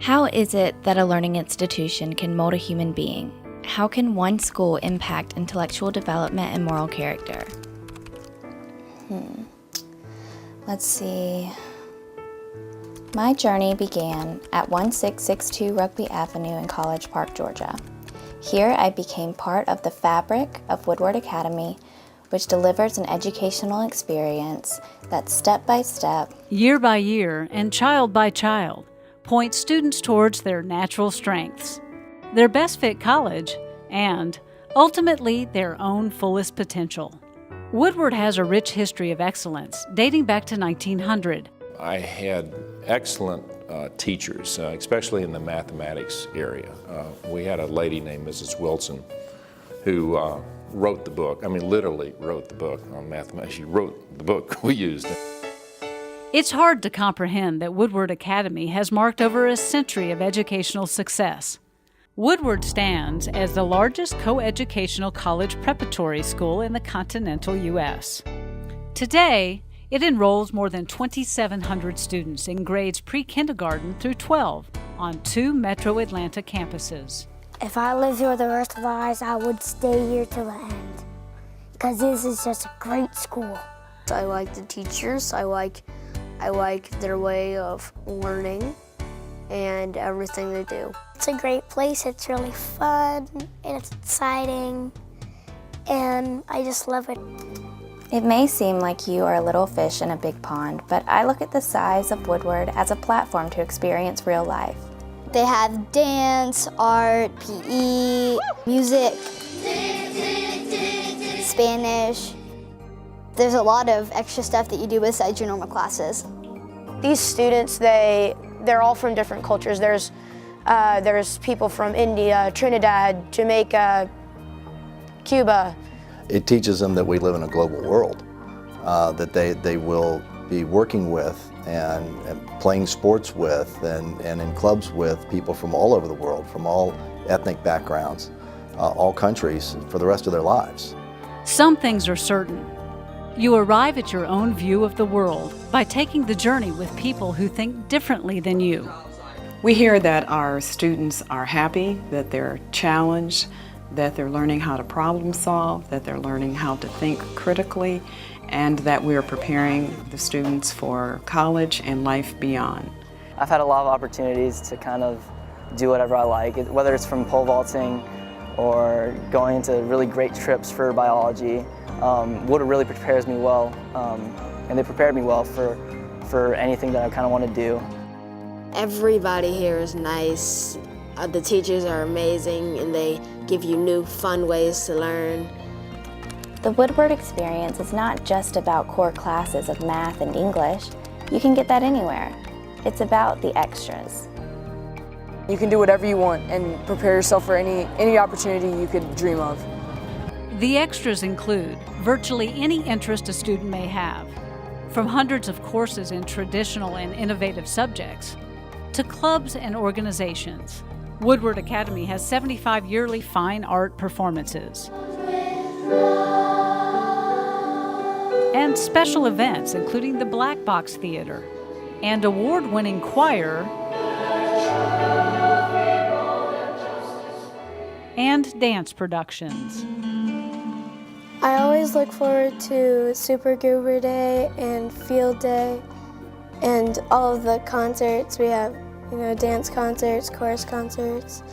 How is it that a learning institution can mold a human being? How can one school impact intellectual development and moral character? Let's see. My journey began at 1662 Rugby Avenue in College Park, Georgia. Here I became part of the fabric of Woodward Academy, which delivers an educational experience that step by step, year by year, and child by child, points students towards their natural strengths, their best fit college, and ultimately their own fullest potential. Woodward has a rich history of excellence dating back to 1900. I had excellent teachers, especially in the mathematics area. We had a lady named Mrs. Wilson who wrote the book, literally wrote the book on mathematics. She wrote the book we used. It's hard to comprehend that Woodward Academy has marked over a century of educational success. Woodward stands as the largest co-educational college preparatory school in the continental U.S. Today, it enrolls more than 2,700 students in grades pre-kindergarten through 12 on 2 Metro Atlanta campuses. If I lived here the rest of my life, I would stay here till the end, because this is just a great school. I like the teachers. I like their way of learning and everything they do. It's a great place. It's really fun and it's exciting, and I just love it. It may seem like you are a little fish in a big pond, but I look at the size of Woodward as a platform to experience real life. They have dance, art, PE, music, Spanish. There's a lot of extra stuff that you do besides your normal classes. These students, they're all from different cultures. There's people from India, Trinidad, Jamaica, Cuba. It teaches them that we live in a global world, that they will be working with and playing sports with and in clubs with people from all over the world, from all ethnic backgrounds, all countries, for the rest of their lives. Some things are certain. You arrive at your own view of the world by taking the journey with people who think differently than you. We hear that our students are happy, that they're challenged, that they're learning how to problem solve, that they're learning how to think critically, and that we're preparing the students for college and life beyond. I've had a lot of opportunities to kind of do whatever I like, whether it's from pole vaulting or going to really great trips for biology. Woodward really prepares me well, and they prepared me well for anything that I kind of want to do. Everybody here is nice. The teachers are amazing, and they give you new, fun ways to learn. The Woodward experience is not just about core classes of math and English. You can get that anywhere. It's about the extras. You can do whatever you want and prepare yourself for any opportunity you could dream of. The extras include virtually any interest a student may have, from hundreds of courses in traditional and innovative subjects to clubs and organizations. Woodward Academy has 75 yearly fine art performances and special events, including the Black Box Theater and award-winning choir and dance productions. I always look forward to Super Goober Day and Field Day and all of the concerts. We have, dance concerts, chorus concerts.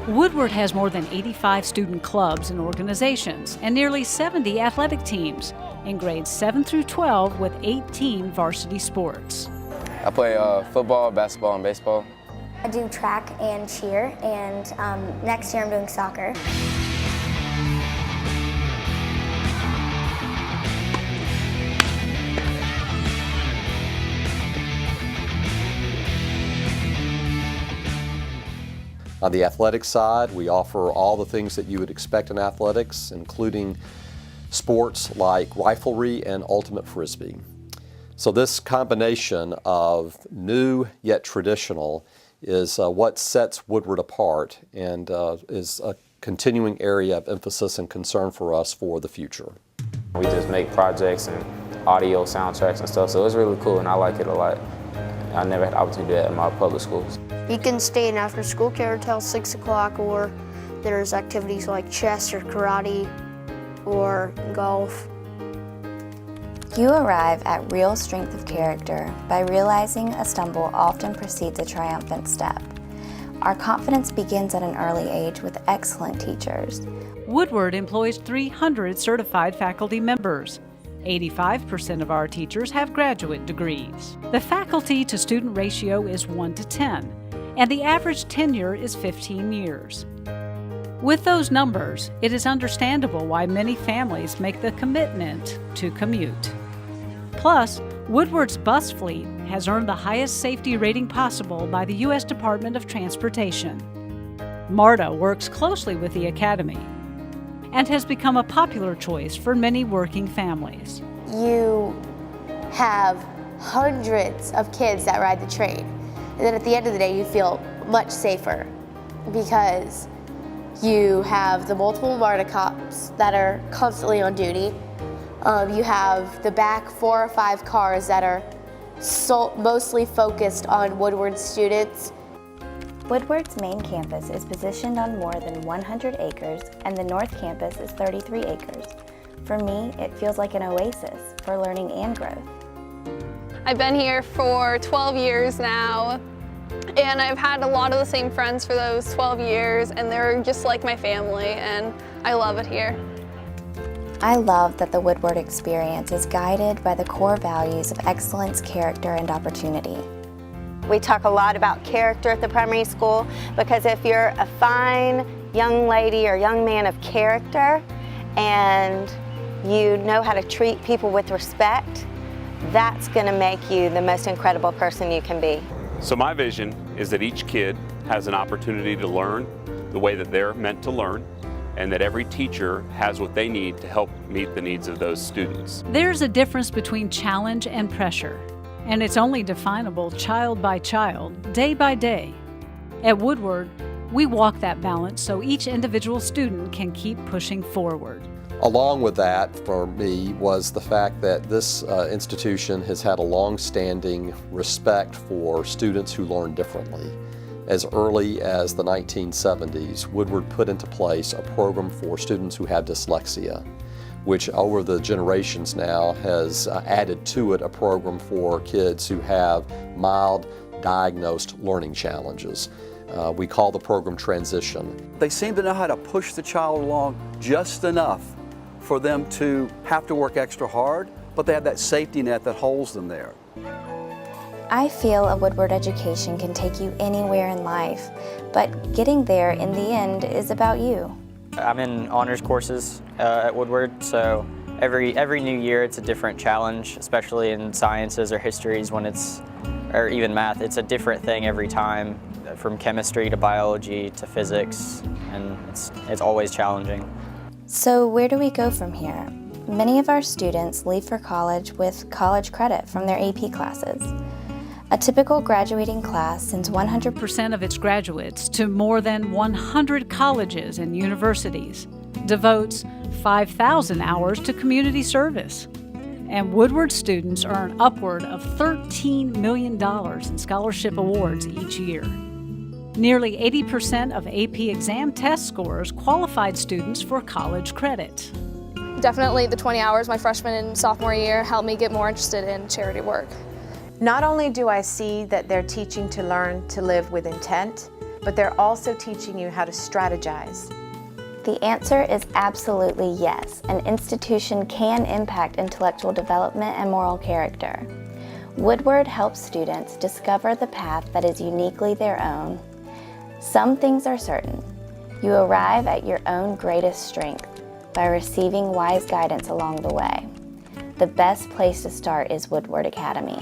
Woodward has more than 85 student clubs and organizations and nearly 70 athletic teams in grades 7 through 12 with 18 varsity sports. I play football, basketball, and baseball. I do track and cheer, and next year I'm doing soccer. On the athletic side, we offer all the things that you would expect in athletics, including sports like riflery and ultimate frisbee. So this combination of new yet traditional is what sets Woodward apart and is a continuing area of emphasis and concern for us for the future. We just make projects and audio soundtracks and stuff, so it's really cool and I like it a lot. I never had the opportunity to do that in my public schools. You can stay in after school care until 6 o'clock, or there's activities like chess or karate or golf. You arrive at real strength of character by realizing a stumble often precedes a triumphant step. Our confidence begins at an early age with excellent teachers. Woodward employs 300 certified faculty members. 85% of our teachers have graduate degrees. The faculty-to-student ratio is 1 to 10, and the average tenure is 15 years. With those numbers, it is understandable why many families make the commitment to commute. Plus, Woodward's bus fleet has earned the highest safety rating possible by the U.S. Department of Transportation. MARTA works closely with the Academy and has become a popular choice for many working families. You have hundreds of kids that ride the train, and then at the end of the day you feel much safer because you have the multiple MARTA cops that are constantly on duty. You have the back 4 or 5 cars that are mostly focused on Woodward students. Woodward's main campus is positioned on more than 100 acres, and the North Campus is 33 acres. For me, it feels like an oasis for learning and growth. I've been here for 12 years now, and I've had a lot of the same friends for those 12 years, and they're just like my family, and I love it here. I love that the Woodward experience is guided by the core values of excellence, character, and opportunity. We talk a lot about character at the primary school because if you're a fine young lady or young man of character and you know how to treat people with respect, that's going to make you the most incredible person you can be. So my vision is that each kid has an opportunity to learn the way that they're meant to learn, and that every teacher has what they need to help meet the needs of those students. There's a difference between challenge and pressure, and it's only definable child by child, day by day. At Woodward, we walk that balance so each individual student can keep pushing forward. Along with that, for me, was the fact that this institution has had a long-standing respect for students who learn differently. As early as the 1970s, Woodward put into place a program for students who have dyslexia, which over the generations now has added to it a program for kids who have mild diagnosed learning challenges. We call the program Transition. They seem to know how to push the child along just enough for them to have to work extra hard, but they have that safety net that holds them there. I feel a Woodward education can take you anywhere in life, but getting there in the end is about you. I'm in honors courses at Woodward, so every new year it's a different challenge, especially in sciences or histories or even math. It's a different thing every time, from chemistry to biology to physics, and it's always challenging. So where do we go from here? Many of our students leave for college with college credit from their AP classes. A typical graduating class sends 100% of its graduates to more than 100 colleges and universities, devotes 5,000 hours to community service. And Woodward students earn upward of $13 million in scholarship awards each year. Nearly 80% of AP exam test scores qualified students for college credit. Definitely the 20 hours my freshman and sophomore year helped me get more interested in charity work. Not only do I see that they're teaching to learn to live with intent, but they're also teaching you how to strategize. The answer is absolutely yes. An institution can impact intellectual development and moral character. Woodward helps students discover the path that is uniquely their own. Some things are certain. You arrive at your own greatest strength by receiving wise guidance along the way. The best place to start is Woodward Academy.